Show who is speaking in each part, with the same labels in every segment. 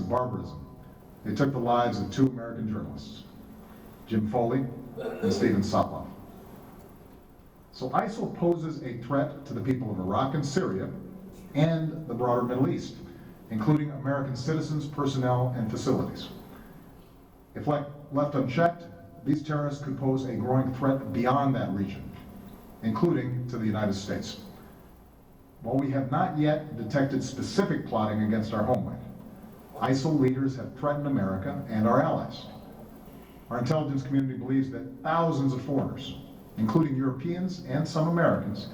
Speaker 1: of barbarism. They took the lives of 2 American journalists, Jim Foley and Stephen Sotloff. So ISIL poses a threat to the people of Iraq and Syria and the broader Middle East, including American citizens, personnel, and facilities. If left unchecked, these terrorists could pose a growing threat beyond that region, including to the United States. While we have not yet detected specific plotting against our homeland, ISIL leaders have threatened America and our allies. Our intelligence community believes that thousands of foreigners, including Europeans and some Americans,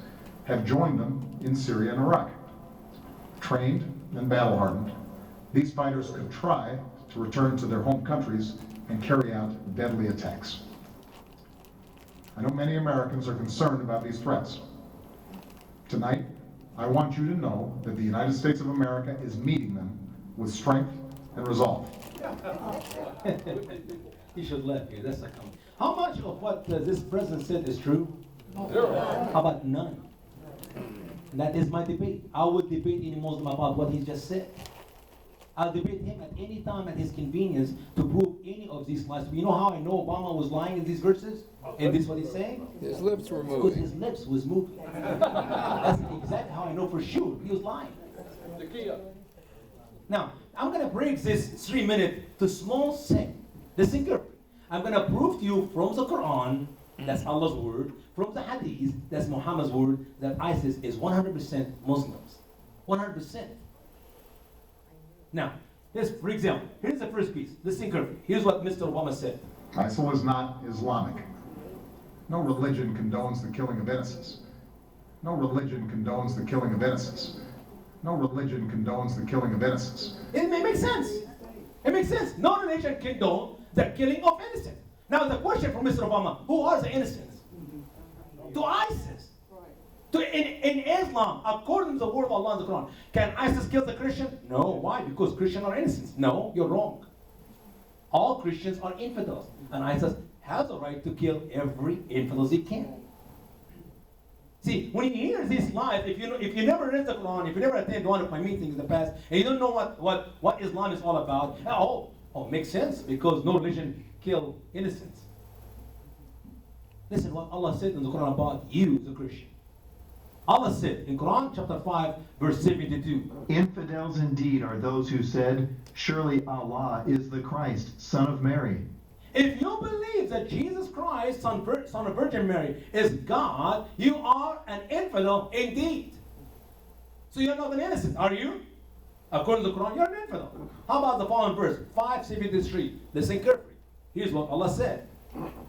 Speaker 1: have joined them in Syria and Iraq. Trained and battle-hardened, these fighters could try to return to their home countries and carry out deadly attacks. I know many Americans are concerned about these threats. Tonight, I want you to know that the United States of America is meeting them with strength and resolve.
Speaker 2: He should laugh here. That's a comment. How much of what this president said is true? How about none? And that is my debate. I would debate any Muslim about what he just said. I'll debate him at any time at his convenience to prove any of these lies. You know how I know Obama was lying in these verses? And this is what he's saying?
Speaker 3: His lips were
Speaker 2: Because
Speaker 3: moving.
Speaker 2: his lips was moving. That's exactly how I know for sure he was lying. Now, I'm going to break this 3 minutes to small segment. Listen carefully. I'm going to prove to you from the Quran, that's Allah's word, from the Hadith, that's Muhammad's word, that ISIS is 100% Muslims. 100%. Now, for example, here's the first piece. Listen carefully. Here's what Mr. Obama said.
Speaker 1: ISIL is not Islamic. No religion condones the killing of innocents. No religion condones the killing of innocents. No religion condones the killing of innocents.
Speaker 2: It may make sense. It makes sense. No religion condones the killing of innocents. Now the question from Mr. Obama, who are the innocents? To ISIS. In Islam, according to the word of Allah in the Quran, can ISIS kill the Christian? No. Why? Because Christians are innocents. No, you're wrong. All Christians are infidels. And ISIS has the right to kill every infidel they can. See, when you hear these lies, if you never read the Quran, if you never attended one of my meetings in the past, and you don't know what Islam is all about, it makes sense, because no religion kills innocents. Listen what Allah said in the Quran about you, the Christian. Allah said in Quran chapter 5, verse 72.
Speaker 4: Infidels indeed are those who said, surely Allah is the Christ, son of Mary.
Speaker 2: If you believe that Jesus Christ, son of Virgin Mary, is God, you are an infidel indeed. So you're not an innocent, are you? According to the Quran, you're an infidel. How about the following verse, 5:73? Listen carefully. Here's what Allah said.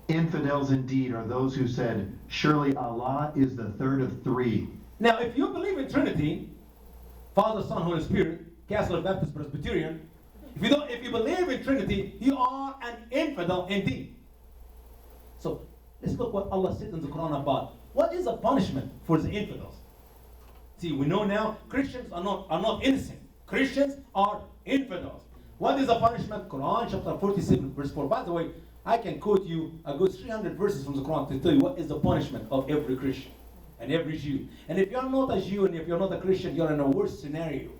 Speaker 4: Infidels indeed are those who said, surely Allah is the third of three.
Speaker 2: Now, if you believe in Trinity, Father, Son, Holy Spirit, Catholic, Baptist, Presbyterian, if you believe in Trinity, you are an infidel indeed. So let's look what Allah said in the Quran about what is the punishment for the infidels. See, we know now Christians are not innocent. Christians are infidels. What is the punishment? Quran chapter 47, verse 4. By the way, I can quote you a good 300 verses from the Quran to tell you what is the punishment of every Christian and every Jew. And if you're not a Jew and if you're not a Christian, you're in a worse scenario.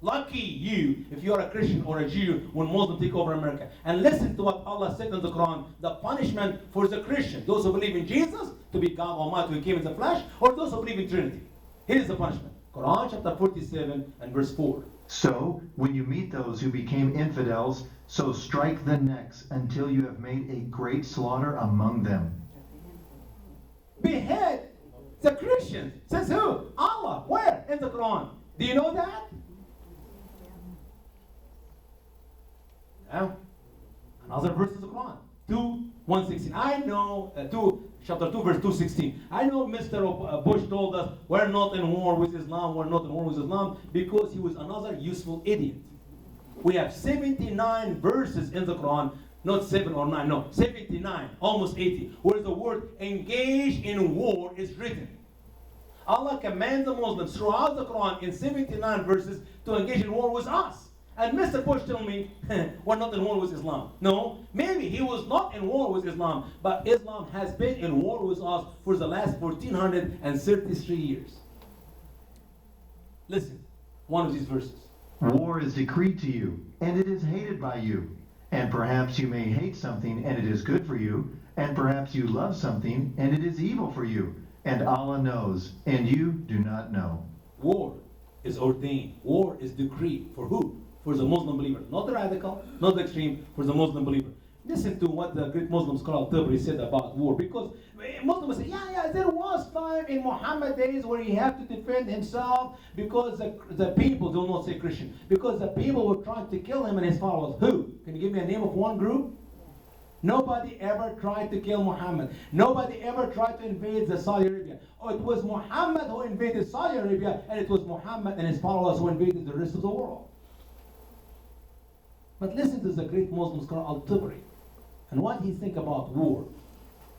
Speaker 2: Lucky you if you're a Christian or a Jew when Muslims take over America. And listen to what Allah said in the Quran, the punishment for the Christian, those who believe in Jesus to be God Almighty who came in the flesh, or those who believe in Trinity. Here's the punishment. Quran chapter 47 and verse 4.
Speaker 4: So, when you meet those who became infidels, so strike the necks until you have made a great slaughter among them.
Speaker 2: Behead the Christians. Says who? Allah. Where? In the Quran. Do you know that? Now, another verse of the Quran. 2:116. I know, chapter 2, verse 2:16. I know Mr. Bush told us, we're not in war with Islam, we're not in war with Islam, because he was another useful idiot. We have 79 verses in the Quran, not 7 or 9, no, 79, almost 80, where the word engage in war is written. Allah commands the Muslims throughout the Quran in 79 verses to engage in war with us. And Mr. Bush told me, we're not in war with Islam. No, maybe he was not in war with Islam, but Islam has been in war with us for the last 1433 years. Listen, one of these verses.
Speaker 4: War is decreed to you, and it is hated by you. And perhaps you may hate something, and it is good for you. And perhaps you love something, and it is evil for you. And Allah knows, and you do not know.
Speaker 2: War is ordained. War is decreed. For who? For the Muslim believer. Not the radical, not the extreme, for the Muslim believer. Listen to what the great Muslim scholar Al-Tabari said about war. Because Muslims say, yeah, there was time in Muhammad days where he had to defend himself because the people, do not say Christian, because the people were trying to kill him and his followers. Who? Can you give me a name of one group? Nobody ever tried to kill Muhammad. Nobody ever tried to invade the Saudi Arabia. Oh, it was Muhammad who invaded Saudi Arabia, and it was Muhammad and his followers who invaded the rest of the world. But listen to the great Muslim scholar Al-Tabari and what he think about war.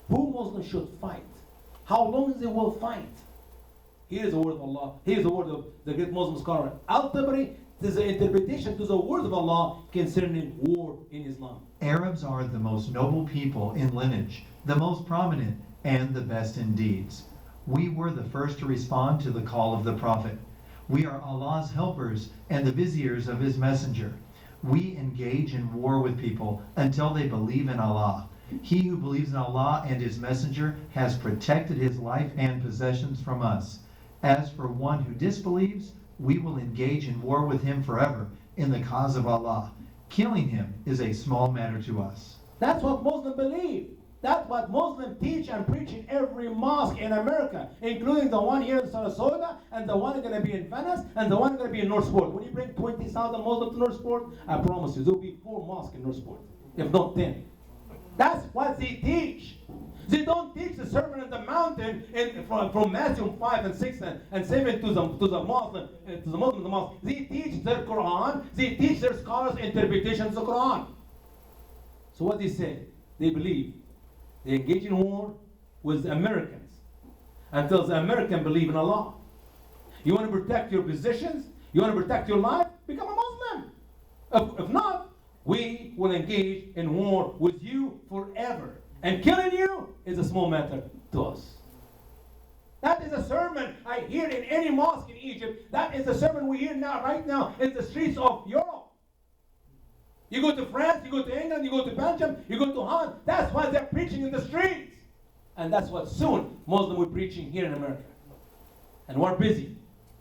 Speaker 2: Who Muslims should fight? How long they will fight? Here is the word of Allah. Here is the word of the great Muslim scholar Al-Tabari. This is the interpretation to the word of Allah concerning war in Islam.
Speaker 4: Arabs are the most noble people in lineage, the most prominent, and the best in deeds. We were the first to respond to the call of the Prophet. We are Allah's helpers and the viziers of His messenger. We engage in war with people until they believe in Allah. He who believes in Allah and His messenger has protected his life and possessions from us. As for one who disbelieves, we will engage in war with him forever in the cause of Allah. Killing him is a small matter to us.
Speaker 2: That's what Muslims believe. That's what Muslims teach and preach in every mosque in America, including the one here in Sarasota, and the one going to be in Venice, and the one going to be in Northport. When you bring 20,000 Muslims to Northport, I promise you, there will be 4 mosques in Northport, if not 10. That's what they teach. They don't teach the Sermon on the Mountain from Matthew 5 and 6 and 7 to the Muslim in the mosque. They teach their Quran. They teach their scholars' interpretations of the Quran. So what they say? They believe they engage in war with the Americans until the Americans believe in Allah. You want to protect your positions? You want to protect your life? Become a Muslim. If not, we will engage in war with you forever. And killing you is a small matter to us. That is a sermon I hear in any mosque in Egypt. That is the sermon we hear now, right now, in the streets of Europe. You go to France, you go to England, you go to Belgium, you go to Holland. That's what they're preaching in the streets. And that's what soon Muslims will be preaching here in America. And we're busy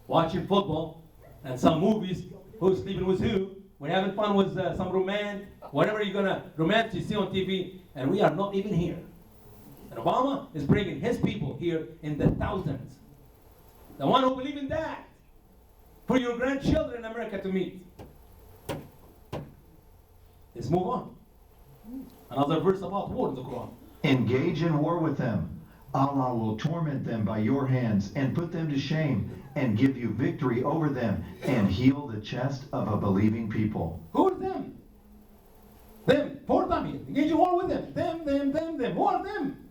Speaker 2: watching football and some movies. Who's sleeping with who? We're having fun with some romance, whatever you're gonna romance you see on TV, and we are not even here. And Obama is bringing his people here in the thousands. The one who believe in that, for your grandchildren in America to meet. Let's move on. Another verse about war in the Quran.
Speaker 4: Engage in war with them. Allah will torment them by your hands and put them to shame and give you victory over them and heal the chest of a believing people.
Speaker 2: Who are them? Them. For them. Engage in war with them. Them. Who are them?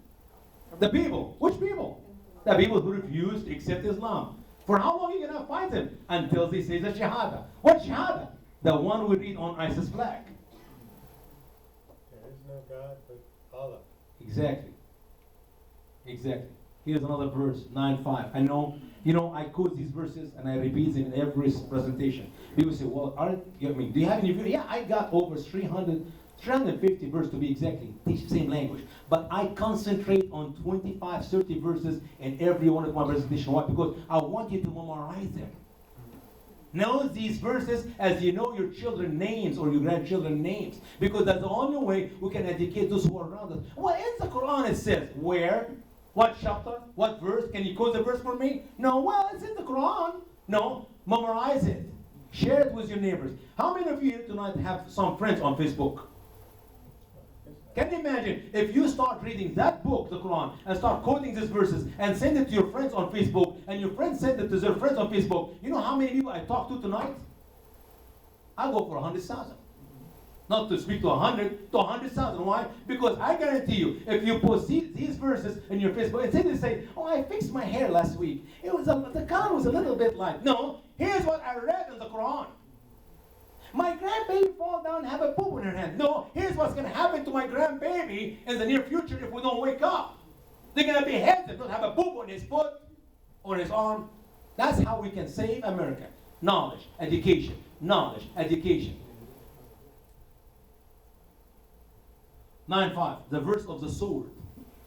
Speaker 2: The people. Which people? The people who refuse to accept Islam. For how long are you going to fight them? Until they say the Shahada. What Shahada? The one we read on ISIS flag.
Speaker 3: There is no God but Allah.
Speaker 2: Exactly. Here's another verse, 9:5. I know, I quote these verses and I repeat them in every presentation. People say, well, do you have any video? Yeah, I got over 350 verses to be exactly, teach the same language. But I concentrate on 25, 30 verses in every one of my presentations. Why? Because I want you to memorize them. Know these verses as you know your children's names or your grandchildren's names. Because that's the only way we can educate those who are around us. Well, in the Quran it says, where? What chapter? What verse? Can you quote the verse for me? No, well, it's in the Quran. No, memorize it. Share it with your neighbors. How many of you here tonight have some friends on Facebook? Can you imagine if you start reading that book, the Quran, and start quoting these verses and send it to your friends on Facebook, and your friends send it to their friends on Facebook? You know how many people I talk to tonight? I go for 100,000. Not to speak to 100, to 100,000. Why? Because I guarantee you, if you post these verses in your Facebook, instead of saying, oh, I fixed my hair last week. The color was a little bit light. No, here's what I read in the Quran. My grandbaby fall down and have a poop in her hand. No, here's what's going to happen to my grandbaby in the near future if we don't wake up. They're going to be heads that don't have a poop on his foot or his arm. That's how we can save America. Knowledge, education, knowledge, education. 9:5, the verse of the sword.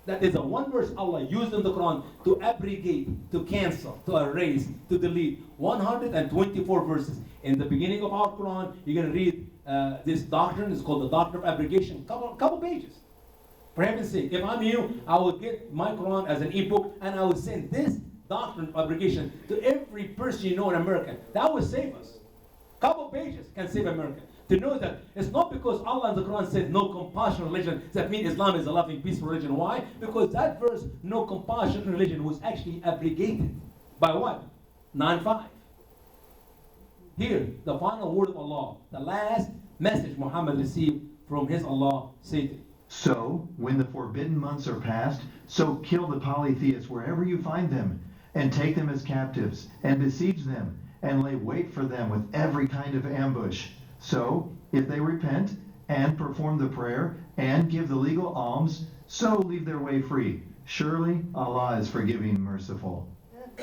Speaker 2: That is the one verse Allah used in the Quran to abrogate, to cancel, to erase, to delete 124 verses. In the beginning of our Quran, you're going to read this doctrine. It's called the doctrine of abrogation. Couple pages. For heaven's sake, if I'm you, I will get my Quran as an ebook and I will send this doctrine of abrogation to every person you know in America. That will save us. Couple pages can save America. To know that it's not because Allah in the Quran said no compassion religion that means Islam is a loving, peaceful religion. Why? Because that verse, no compassion religion, was actually abrogated. By what? 9:5. Here, the final word of Allah, the last message Muhammad received from his Allah, said,
Speaker 4: So, when the forbidden months are past, so kill the polytheists wherever you find them, and take them as captives, and besiege them, and lay wait for them with every kind of ambush. So, if they repent, and perform the prayer, and give the legal alms, so leave their way free. Surely Allah is forgiving and merciful.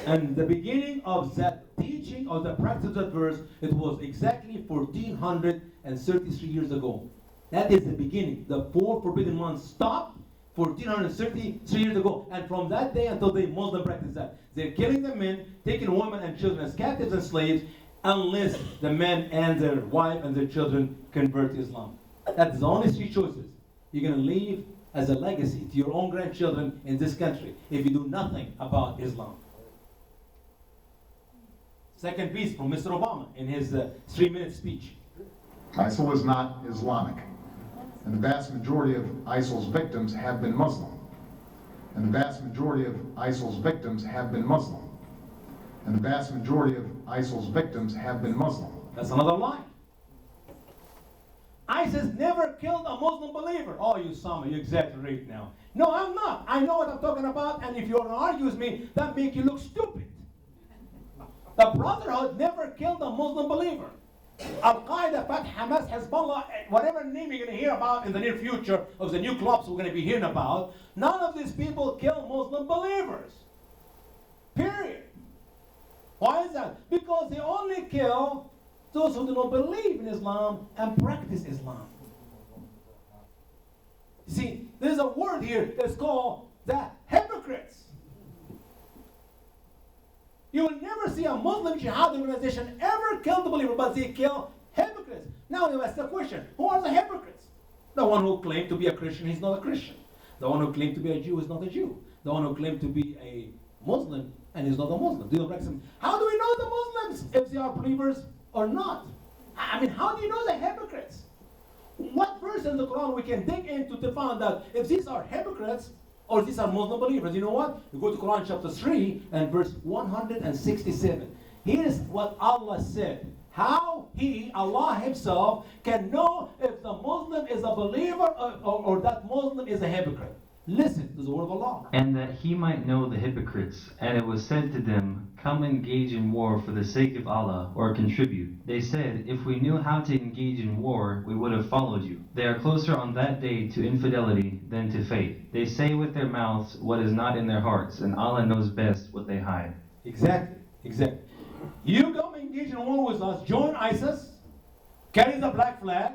Speaker 2: And the beginning of that teaching of the practice of that verse, it was exactly 1433 years ago. That is the beginning. The 4 forbidden months stopped 1433 years ago. And from that day until the Muslim practice that. They're killing the men, taking women and children as captives and slaves, unless the men and their wife and their children convert to Islam. That's the only 3 choices you're going to leave as a legacy to your own grandchildren in this country if you do nothing about Islam. Second piece from Mr. Obama in his 3-minute speech.
Speaker 1: ISIL is not Islamic, and the vast majority of ISIL's victims have been Muslim. And the vast majority of ISIL's victims have been Muslim. And the vast majority of ISIL's victims have been Muslim.
Speaker 2: That's another lie. ISIS never killed a Muslim believer. Oh, you Usama, you exaggerate now. No, I'm not. I know what I'm talking about, and if you want to argue with me, that makes you look stupid. The Brotherhood never killed a Muslim believer. Al-Qaeda, Fatah, Hamas, Hezbollah, whatever name you're going to hear about in the near future of the new clubs we're going to be hearing about, none of these people kill Muslim believers. Period. Why is that? Because they only kill those who do not believe in Islam and practice Islam. See, there's a word here that's called the hypocrites. You will never see a Muslim jihad organization ever kill the believer, but they kill hypocrites. Now you ask the question, who are the hypocrites? The one who claimed to be a Christian, he's not a Christian. The one who claimed to be a Jew is not a Jew. The one who claimed to be a Muslim and he's not a Muslim. Do you practice? How do we know the Muslims if they are believers or not? I mean, how do you know the hypocrites? What verse in the Quran we can dig into to find out if these are hypocrites or these are Muslim believers? You know what? You go to Quran chapter 3 and verse 167. Here's what Allah said. How He, Allah Himself, can know if the Muslim is a believer or that Muslim is a hypocrite. Listen to the word of Allah.
Speaker 5: And that he might know the hypocrites. And it was said to them, Come engage in war for the sake of Allah, or contribute. They said, If we knew how to engage in war, we would have followed you. They are closer on that day to infidelity than to faith. They say with their mouths what is not in their hearts, and Allah knows best what they hide.
Speaker 2: Exactly. You come engage in war with us, join ISIS, carry the black flag,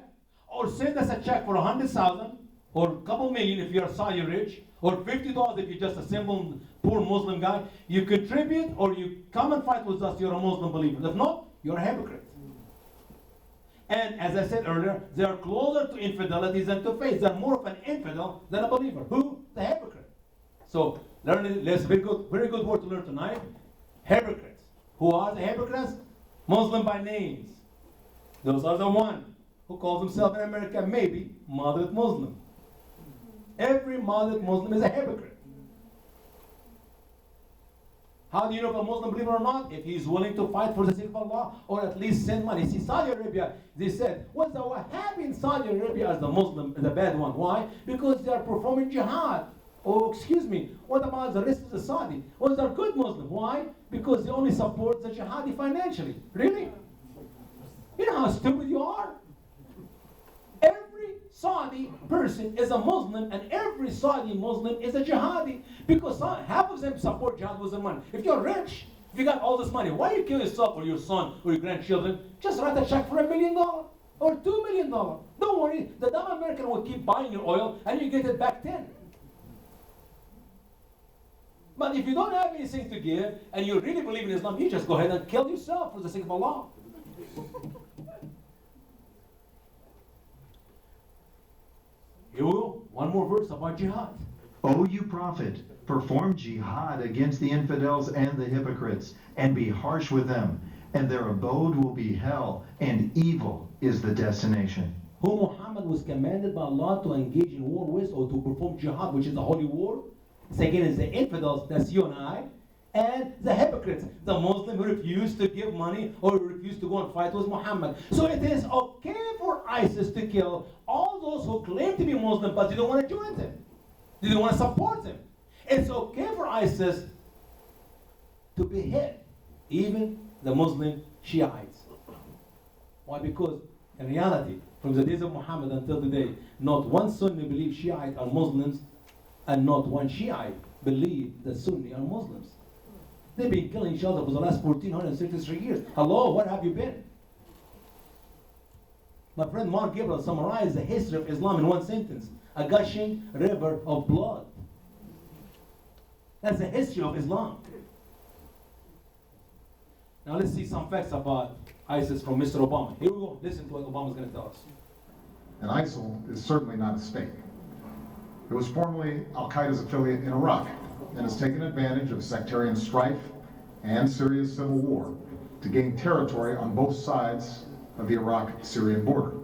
Speaker 2: or send us a check for 100,000, or a couple million if you're Saudi rich, or $50 if you're just a simple poor Muslim guy. You contribute or you come and fight with us, you're a Muslim believer. If not, you're a hypocrite. And as I said earlier, they are closer to infidelity than to faith. They're more of an infidel than a believer. Who? The hypocrite. So learn it. Let's very good word to learn tonight. Hypocrites. Who are the hypocrites? Muslim by names. Those are the one who calls himself in America maybe moderate Muslim. Every moderate Muslim is a hypocrite. How do you know if a Muslim believer or not? If he's willing to fight for the sake of Allah or at least send money. See, Saudi Arabia, they said, was the Wahhabi in Saudi Arabia as the Muslim, the bad one? Why? Because they are performing jihad. Oh, excuse me, what about the rest of the Saudi? Was they good Muslim? Why? Because they only support the jihadi financially. Really? You know how stupid you are? Every Saudi person is a Muslim and every Saudi Muslim is a jihadi because half of them support jihad with their money. If you're rich, If you got all this money, why you kill yourself or your son or your grandchildren? Just write a check for $1 million or $2 million. Don't worry, the dumb American will keep buying your oil and you get it back 10. But if you don't have anything to give and you really believe in Islam, you just go ahead and kill yourself for the sake of Allah. Here we go. One more verse about jihad.
Speaker 4: O you prophet, perform jihad against the infidels and the hypocrites, and be harsh with them, and their abode will be hell, and evil is the destination.
Speaker 2: Who Muhammad was commanded by Allah to engage in war with, or to perform jihad, which is the holy war. It's against the infidels, that's you and I, and the hypocrites, the Muslim who refused to give money or refused to go and fight with Muhammad. So it is okay for ISIS to kill all those who claim to be Muslim, but they don't want to join them. They don't want to support them. It's okay for ISIS to behead even the Muslim Shiites. Why? Because in reality, from the days of Muhammad until today, not one Sunni believes Shiite are Muslims, and not one Shiite believe that Sunni are Muslims. They've been killing each other for the last 1463 years. Hello, where have you been? My friend Mark Gabriel summarized the history of Islam in one sentence: a gushing river of blood. That's the history of Islam. Now let's see some facts about ISIS from Mr. Obama. Here we go. Listen to what Obama's going to tell us.
Speaker 1: And ISIL is certainly not a state. It was formerly Al-Qaeda's affiliate in Iraq and has taken advantage of sectarian strife and Syria's civil war to gain territory on both sides of the Iraq-Syrian border.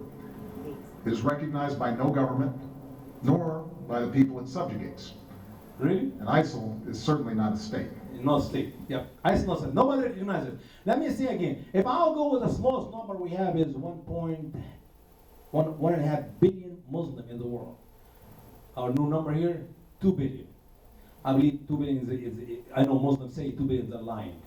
Speaker 1: It is recognized by no government, nor by the people it subjugates.
Speaker 2: Really?
Speaker 1: And ISIL is certainly not a state.
Speaker 2: Not state. Yep. ISIS not state. Nobody recognizes it. Let me see again. If I'll go with the smallest number we have is 1.5 billion Muslim in the world. Our new number here, 2 billion. I believe 2 billion is I know Muslims say 2 billion are lying.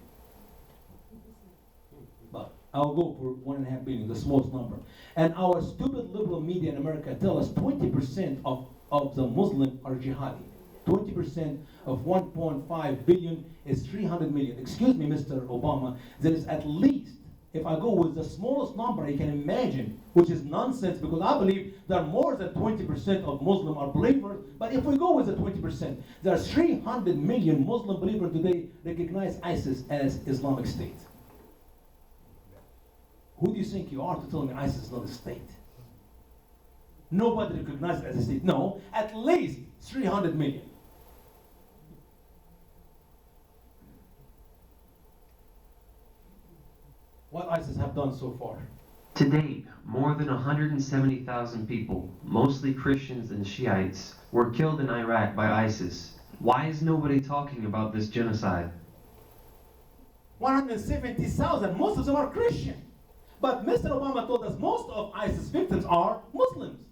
Speaker 2: But I'll go for 1.5 billion, the smallest number. And our stupid liberal media in America tell us 20% of the Muslim are jihadi. 20% of 1.5 billion is 300 million. Excuse me, Mr. Obama, there is at least, if I go with the smallest number I can imagine, which is nonsense because I believe there are more than 20% of Muslim are believers, but if we go with the 20%, there are 300 million Muslim believers today recognize ISIS as Islamic State. Who do you think you are to tell me ISIS is not a state? Nobody recognizes it as a state. No, at least 300 million. What ISIS have done so far?
Speaker 5: To date, more than 170,000 people, mostly Christians and Shiites, were killed in Iraq by ISIS. Why is nobody talking about this genocide?
Speaker 2: 170,000, most of them are Christian. But Mr. Obama told us most of ISIS victims are Muslims.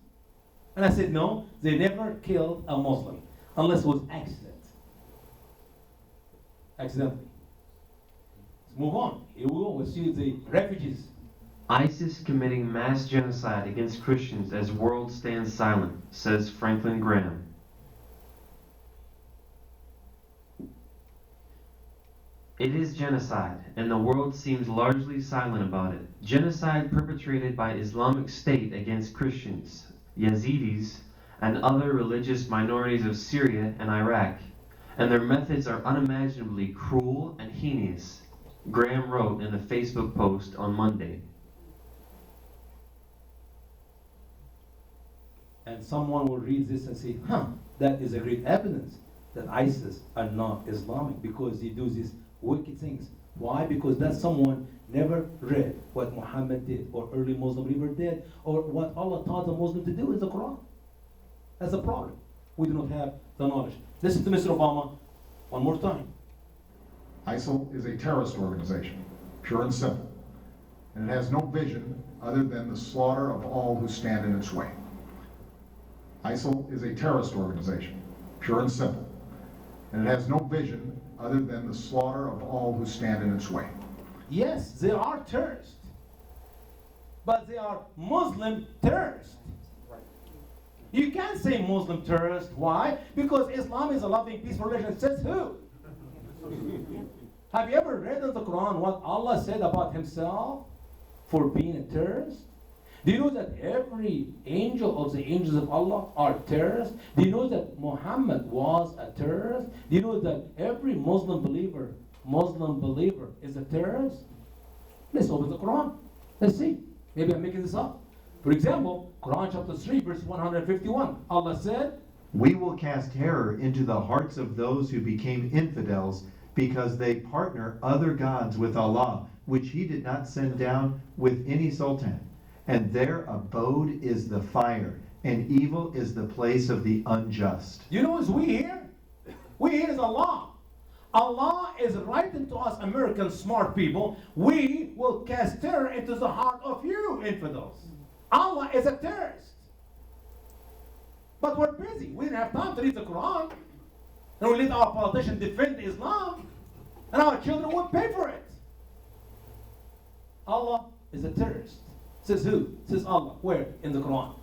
Speaker 2: And I said, no, they never killed a Muslim, unless it was accident. Accidentally. Let's move on. Here we go. Let's see the refugees.
Speaker 5: ISIS committing mass genocide against Christians as world stands silent, says Franklin Graham. It is genocide, and the world seems largely silent about it. Genocide perpetrated by Islamic State against Christians, Yazidis, and other religious minorities of Syria and Iraq, and their methods are unimaginably cruel and heinous, Graham wrote in a Facebook post on Monday.
Speaker 2: And someone will read this and say, that is a great evidence that ISIS are not Islamic because they do these wicked things. Why? Because that someone never read what Muhammad did, or early Muslim believer did, or what Allah taught the Muslim to do in the Quran. That's the problem. We do not have the knowledge. Listen to Mr. Obama one more time.
Speaker 1: ISIL is a terrorist organization, pure and simple, and it has no vision other than the slaughter of all who stand in its way. ISIL is a terrorist organization, pure and simple, and it has no vision other than the slaughter of all who stand in its way.
Speaker 2: Yes, they are terrorists, but they are Muslim terrorists. You can't say Muslim terrorist. Why? Because Islam is a loving, peaceful religion. Says who? Have you ever read in the Quran what Allah said about himself for being a terrorist? Do you know that every angel of the angels of Allah are terrorists? Do you know that Muhammad was a terrorist? Do you know that every Muslim believer is a terrorist? Let's open the Quran. Let's see. Maybe I'm making this up. For example, Quran chapter 3, verse 151. Allah said,
Speaker 4: We will cast terror into the hearts of those who became infidels because they partner other gods with Allah, which He did not send down with any sultan. And their abode is the fire, and evil is the place of the unjust.
Speaker 2: you know who's we here? We here is Allah. Allah is writing to us American smart people, we will cast terror into the heart of you infidels. Allah is a terrorist. But we're busy. We didn't have time to read the Quran. And we let our politicians defend Islam. And our children would pay for it. Allah is a terrorist. Says who? Says Allah. Where? In the Quran.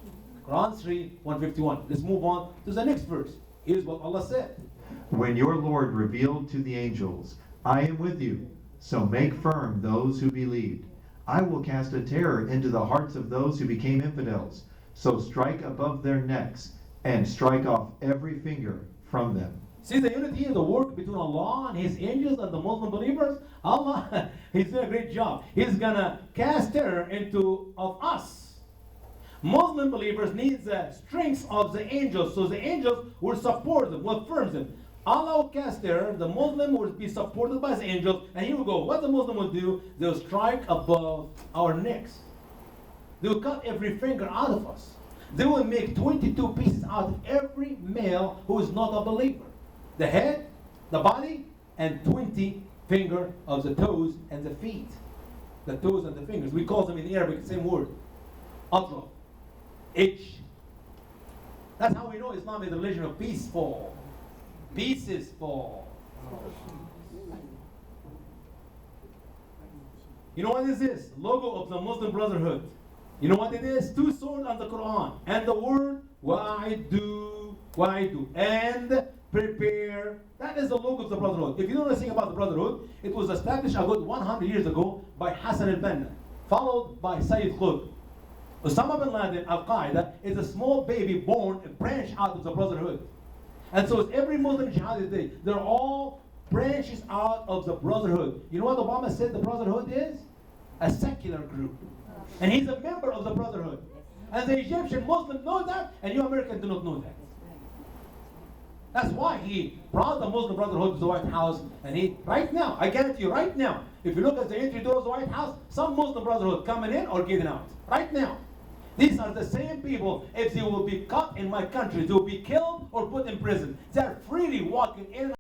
Speaker 2: Quran 3, 151. Let's move on to the next verse. Here's what Allah said.
Speaker 4: When your Lord revealed to the angels, I am with you, so make firm those who believed. I will cast a terror into the hearts of those who became infidels, so strike above their necks and strike off every finger from them.
Speaker 2: See the unity in the work between Allah and His angels and the Muslim believers? Allah, He's doing a great job. He's gonna cast terror into of us. Muslim believers need the strength of the angels, so the angels will support them, will affirm them. Allah will cast terror, the Muslim will be supported by the angels, and He will go. What the Muslim will do, they'll strike above our necks. They will cut every finger out of us. They will make 22 pieces out of every male who is not a believer. The head, the body, and 20 finger of the toes and the feet. The toes and the fingers. We call them in Arabic the same word. Atraf. H. That's how we know Islam is a religion of peaceful. Peaceful. You know what this is? Logo of the Muslim Brotherhood. You know what it is? 2 swords on the Quran. And the word wa'idu. And prepare. That is the logo of the Brotherhood. If you don't know anything about the Brotherhood, it was established a good 100 years ago by Hassan al-Banna, followed by Sayyid Qutb. Usama bin Laden, Al-Qaeda, is a small baby born, a branch out of the Brotherhood. And so it's every Muslim jihad today. They're all branches out of the Brotherhood. You know what Obama said the Brotherhood is? A secular group. And he's a member of the Brotherhood. And the Egyptian Muslims know that, and you Americans do not know that. That's why he brought the Muslim Brotherhood to the White House, and he, right now, I guarantee you, right now, if you look at the entry door of the White House, some Muslim Brotherhood coming in or getting out. Right now. These are the same people, if they will be caught in my country, they will be killed or put in prison. They are freely walking in and